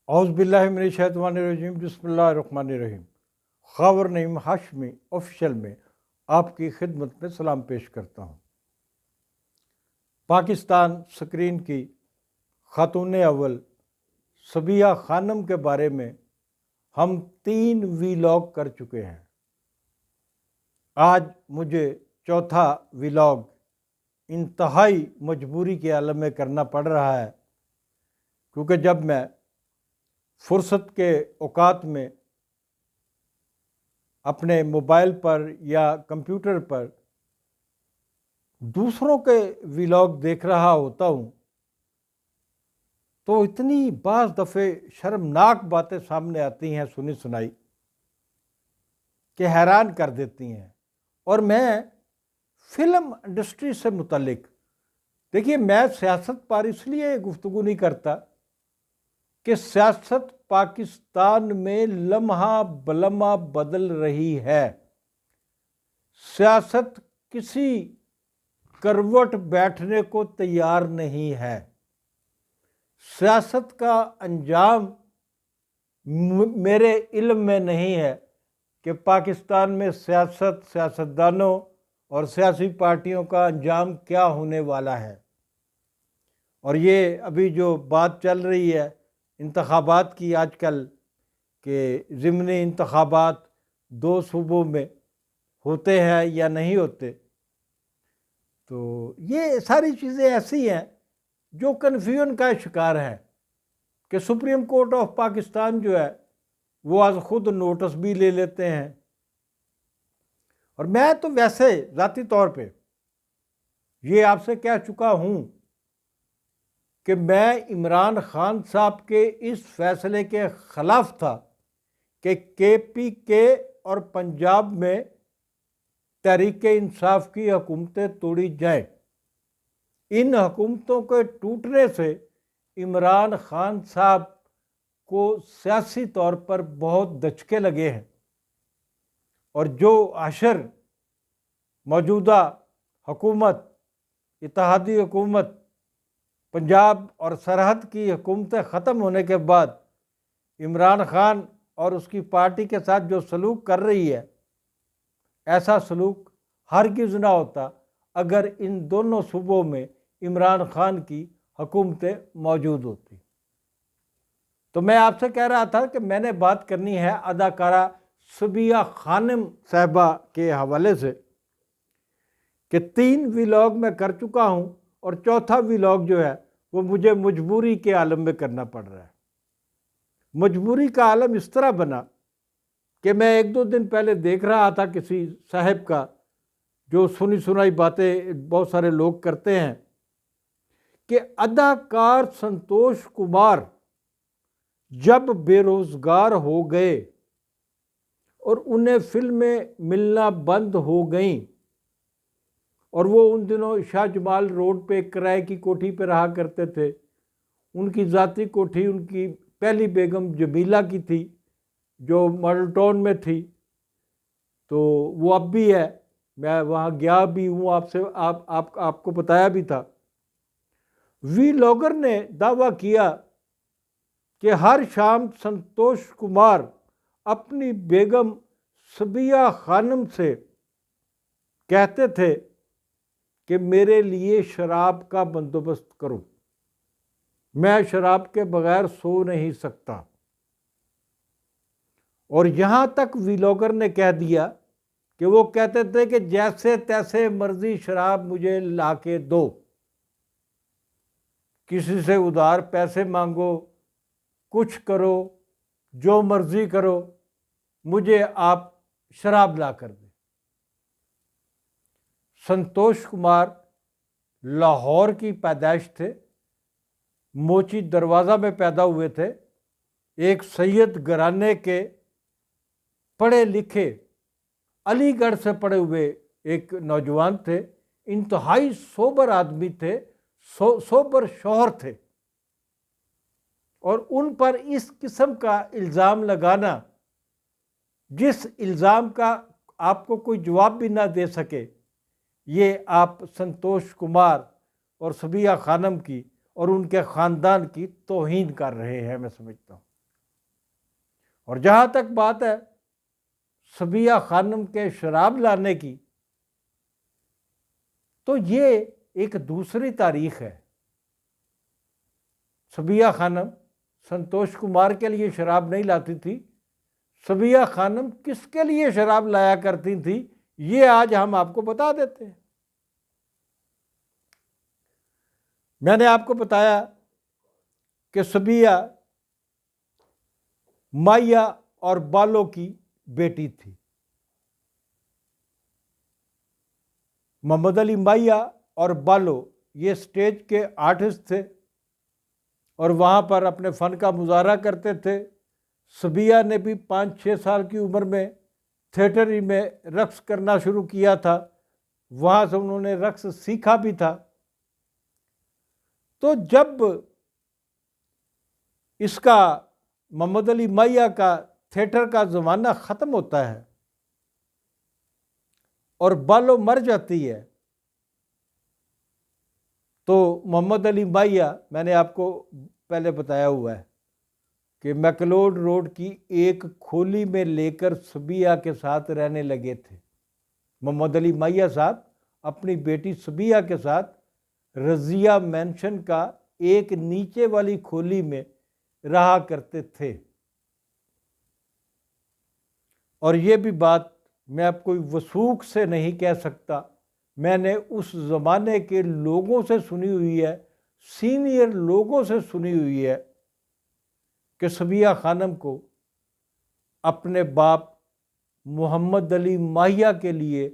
اعوذ باللہ من الشیطان الرجیم، بسم اللہ الرحمن الرحیم۔ خاور نعیم ہاشمی آفیشیل میں آپ کی خدمت میں سلام پیش کرتا ہوں۔ پاکستان سکرین کی خاتون اول صبیحہ خانم کے بارے میں ہم 3 ویلاگ کر چکے ہیں۔ آج مجھے چوتھا ویلاگ انتہائی مجبوری کے عالم میں کرنا پڑ رہا ہے، کیونکہ جب میں فرصت کے اوقات میں اپنے موبائل پر یا کمپیوٹر پر دوسروں کے ویلاگ دیکھ رہا ہوتا ہوں تو اتنی بعض دفعے شرمناک باتیں سامنے آتی ہیں سنی سنائی کہ حیران کر دیتی ہیں۔ اور میں فلم انڈسٹری سے متعلق، دیکھیے، میں سیاست پر اس لیے گفتگو نہیں کرتا کہ سیاست پاکستان میں لمحہ بلمحہ بدل رہی ہے۔ سیاست کسی کروٹ بیٹھنے کو تیار نہیں ہے۔ سیاست کا انجام میرے علم میں نہیں ہے کہ پاکستان میں سیاستدانوں اور سیاسی پارٹیوں کا انجام کیا ہونے والا ہے۔ اور یہ ابھی جو بات چل رہی ہے انتخابات کی آج کل، کہ ضمنی انتخابات 2 صوبوں میں ہوتے ہیں یا نہیں ہوتے، تو یہ ساری چیزیں ایسی ہیں جو کنفیوژن کا شکار ہے کہ سپریم کورٹ آف پاکستان جو ہے وہ آج خود نوٹس بھی لے لیتے ہیں۔ اور میں تو ویسے ذاتی طور پہ یہ آپ سے کہہ چکا ہوں کہ میں عمران خان صاحب کے اس فیصلے کے خلاف تھا کہ KPK اور پنجاب میں تحریک انصاف کی حکومتیں توڑی جائیں۔ ان حکومتوں کے ٹوٹنے سے عمران خان صاحب کو سیاسی طور پر بہت دھچکے لگے ہیں، اور جو عشر موجودہ حکومت، اتحادی حکومت پنجاب اور سرحد کی حکومتیں ختم ہونے کے بعد عمران خان اور اس کی پارٹی کے ساتھ جو سلوک کر رہی ہے، ایسا سلوک ہرگز نہ ہوتا اگر ان دونوں صوبوں میں عمران خان کی حکومتیں موجود ہوتی۔ تو میں آپ سے کہہ رہا تھا کہ میں نے بات کرنی ہے اداکارہ صبیحہ خانم صاحبہ کے حوالے سے، کہ 3 ویلاگ میں کر چکا ہوں اور چوتھا ویلاگ جو ہے وہ مجھے مجبوری کے عالم میں کرنا پڑ رہا ہے۔ مجبوری کا عالم اس طرح بنا کہ میں 1-2 دن پہلے دیکھ رہا تھا کسی صاحب کا، جو سنی سنائی باتیں بہت سارے لوگ کرتے ہیں، کہ اداکار سنتوش کمار جب بے روزگار ہو گئے اور انہیں فلمیں ملنا بند ہو گئیں، اور وہ ان دنوں شاہ جمال روڈ پہ کرائے کی کوٹھی پہ رہا کرتے تھے، ان کی ذاتی کوٹھی ان کی پہلی بیگم جمیلہ کی تھی جو ماڈل ٹاؤن میں تھی، تو وہ اب بھی ہے، میں وہاں گیا بھی ہوں، آپ کو بتایا بھی تھا۔ ویلاگر نے دعویٰ کیا کہ ہر شام سنتوش کمار اپنی بیگم صبیحہ خانم سے کہتے تھے کہ میرے لیے شراب کا بندوبست کرو، میں شراب کے بغیر سو نہیں سکتا۔ اور یہاں تک ویلاگر نے کہہ دیا کہ وہ کہتے تھے کہ جیسے تیسے مرضی شراب مجھے لا کے دو، کسی سے ادھار پیسے مانگو، کچھ کرو، جو مرضی کرو، مجھے آپ شراب لا کر دیں۔ سنتوش کمار لاہور کی پیدائش تھے، موچی دروازہ میں پیدا ہوئے تھے، ایک سید گھرانے کے پڑھے لکھے، علی گڑھ سے پڑھے ہوئے ایک نوجوان تھے، انتہائی سوبر آدمی تھے، سوبر شوہر تھے۔ اور ان پر اس قسم کا الزام لگانا، جس الزام کا آپ کو کوئی جواب بھی نہ دے سکے، یہ آپ سنتوش کمار اور صبیحہ خانم کی اور ان کے خاندان کی توہین کر رہے ہیں، میں سمجھتا ہوں۔ اور جہاں تک بات ہے صبیہ خانم کے شراب لانے کی، تو یہ ایک دوسری تاریخ ہے۔ صبیہ خانم سنتوش کمار کے لیے شراب نہیں لاتی تھی، صبیہ خانم کس کے لیے شراب لایا کرتی تھی، یہ آج ہم آپ کو بتا دیتے ہیں۔ میں نے آپ کو بتایا کہ صبیہ مائیا اور بالو کی بیٹی تھی۔ محمد علی مائیا اور بالو یہ سٹیج کے آرٹسٹ تھے اور وہاں پر اپنے فن کا مظاہرہ کرتے تھے۔ صبیہ نے بھی 5-6 سال کی عمر میں تھیٹر میں رقص کرنا شروع کیا تھا، وہاں سے انہوں نے رقص سیکھا بھی تھا۔ تو جب اس کا محمد علی مائیا کا تھیٹر کا زمانہ ختم ہوتا ہے اور بالو مر جاتی ہے، تو محمد علی مائیا، میں نے آپ کو پہلے بتایا ہوا ہے کہ میکلوڈ روڈ کی ایک کھولی میں لے کر صبیہ کے ساتھ رہنے لگے تھے۔ محمد علی مائیا صاحب اپنی بیٹی صبیہ کے ساتھ رضیہ مینشن کا ایک نیچے والی کھولی میں رہا کرتے تھے۔ اور یہ بھی بات میں اب کوئی وثوق سے نہیں کہہ سکتا، میں نے اس زمانے کے لوگوں سے سنی ہوئی ہے، سینئر لوگوں سے سنی ہوئی ہے کہ صبیہ خانم کو اپنے باپ محمد علی مائیا کے لیے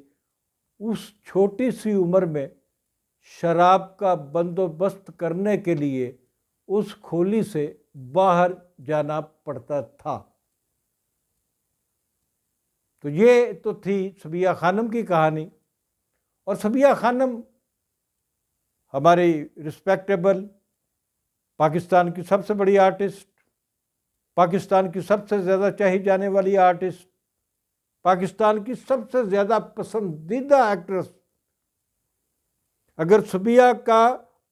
اس چھوٹی سی عمر میں شراب کا بندوبست کرنے کے لیے اس کھولی سے باہر جانا پڑتا تھا۔ تو یہ تو تھی صبیہ خانم کی کہانی۔ اور صبیہ خانم ہماری رسپیکٹیبل پاکستان کی سب سے بڑی آرٹسٹ، پاکستان کی سب سے زیادہ چاہی جانے والی آرٹسٹ، پاکستان کی سب سے زیادہ پسندیدہ ایکٹریس۔ اگر صبیہ کا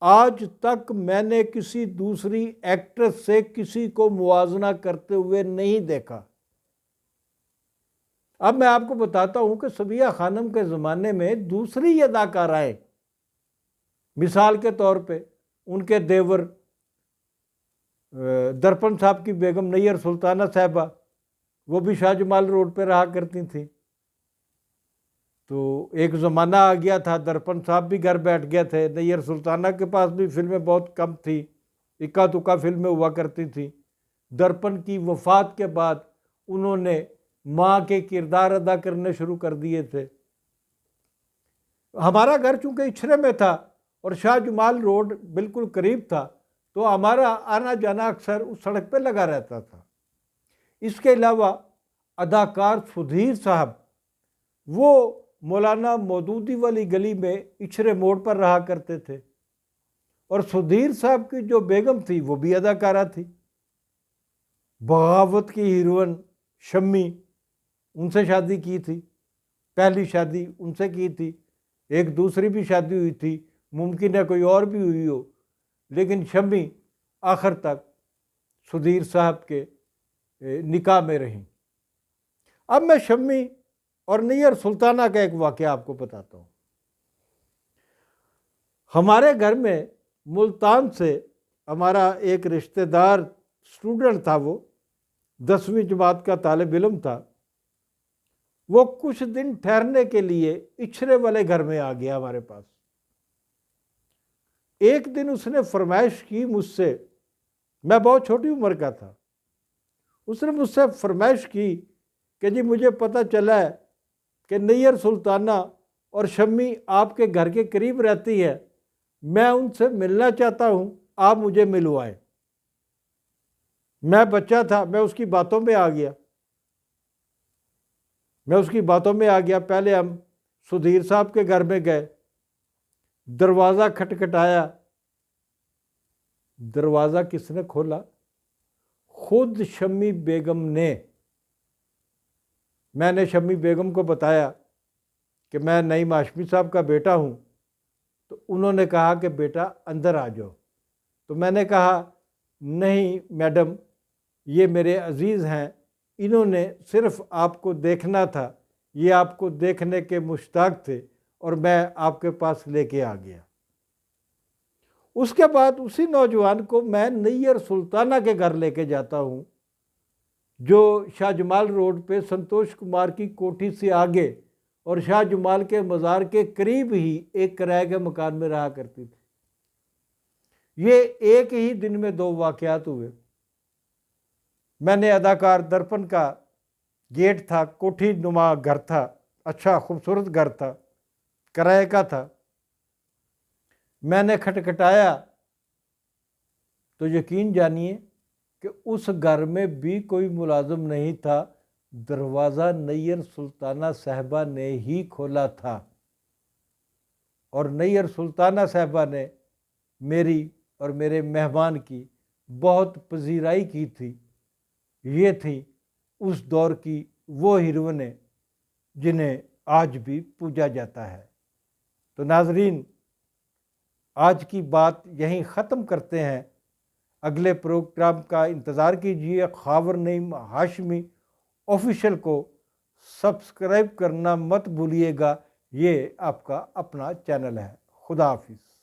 آج تک میں نے کسی دوسری ایکٹریس سے کسی کو موازنہ کرتے ہوئے نہیں دیکھا۔ اب میں آپ کو بتاتا ہوں کہ صبیہ خانم کے زمانے میں دوسری اداکارائیں، مثال کے طور پہ ان کے دیور درپن صاحب کی بیگم نیّر سلطانہ صاحبہ، وہ بھی شاہ جمال روڈ پہ رہا کرتی تھیں۔ تو ایک زمانہ آ گیا تھا، درپن صاحب بھی گھر بیٹھ گئے تھے، نیّر سلطانہ کے پاس بھی فلمیں بہت کم تھی، اکا دکا فلمیں ہوا کرتی تھیں۔ درپن کی وفات کے بعد انہوں نے ماں کے کردار ادا کرنے شروع کر دیے تھے۔ ہمارا گھر چونکہ اچھرے میں تھا اور شاہ جمال روڈ بالکل قریب تھا، تو ہمارا آنا جانا اکثر اس سڑک پہ لگا رہتا تھا۔ اس کے علاوہ اداکار سدھیر صاحب، وہ مولانا مودودی والی گلی میں اچھرے موڑ پر رہا کرتے تھے، اور سدھیر صاحب کی جو بیگم تھی وہ بھی اداکارہ تھی، بغاوت کی ہیروئن شمی، ان سے شادی کی تھی، پہلی شادی ان سے کی تھی، ایک دوسری بھی شادی ہوئی تھی، ممکن ہے کوئی اور بھی ہوئی ہو، لیکن شمی آخر تک سدھیر صاحب کے نکاح میں رہیں۔ اب میں شمی اور نیّر سلطانہ کا ایک واقعہ آپ کو بتاتا ہوں۔ ہمارے گھر میں ملتان سے ہمارا ایک رشتہ دار اسٹوڈنٹ تھا، وہ 10ویں جماعت کا طالب علم تھا، وہ کچھ دن ٹھہرنے کے لیے اچھرے والے گھر میں آ گیا ہمارے پاس۔ ایک دن اس نے فرمائش کی مجھ سے، میں بہت چھوٹی عمر کا تھا، اس نے مجھ سے فرمائش کی کہ جی مجھے پتہ چلا ہے کہ نیّر سلطانہ اور شمی آپ کے گھر کے قریب رہتی ہے، میں ان سے ملنا چاہتا ہوں، آپ مجھے ملوائیں۔ میں بچہ تھا، میں اس کی باتوں میں آ گیا، پہلے ہم سدھیر صاحب کے گھر میں گئے، دروازہ کھٹکھٹایا، دروازہ کس نے کھولا؟ خود شمی بیگم نے۔ میں نے شمی بیگم کو بتایا کہ میں نعیم ہاشمی صاحب کا بیٹا ہوں، تو انہوں نے کہا کہ بیٹا اندر آ جاؤ۔ تو میں نے کہا نہیں میڈم، یہ میرے عزیز ہیں، انہوں نے صرف آپ کو دیکھنا تھا، یہ آپ کو دیکھنے کے مشتاق تھے اور میں آپ کے پاس لے کے آ گیا۔ اس کے بعد اسی نوجوان کو میں نیئر سلطانہ کے گھر لے کے جاتا ہوں، جو شاہ جمال روڈ پہ سنتوش کمار کی کوٹھی سے آگے اور شاہ جمال کے مزار کے قریب ہی ایک کرائے کے مکان میں رہا کرتی تھی۔ یہ ایک ہی دن میں 2 واقعات ہوئے۔ میں نے اداکار درپن کا گیٹ تھا، کوٹھی نما گھر تھا، اچھا خوبصورت گھر تھا، کرائے کا تھا۔ میں نے کھٹکھٹایا تو یقین جانیے کہ اس گھر میں بھی کوئی ملازم نہیں تھا، دروازہ نیئر سلطانہ صاحبہ نے ہی کھولا تھا، اور نیئر سلطانہ صاحبہ نے میری اور میرے مہمان کی بہت پذیرائی کی تھی۔ یہ تھی اس دور کی وہ ہیروئنیں جنہیں آج بھی پوجا جاتا ہے۔ تو ناظرین، آج کی بات یہیں ختم کرتے ہیں۔ اگلے پروگرام کا انتظار کیجیے۔ خاور نعیم ہاشمی آفیشیل کو سبسکرائب کرنا مت بھولیے گا، یہ آپ کا اپنا چینل ہے۔ خدا حافظ۔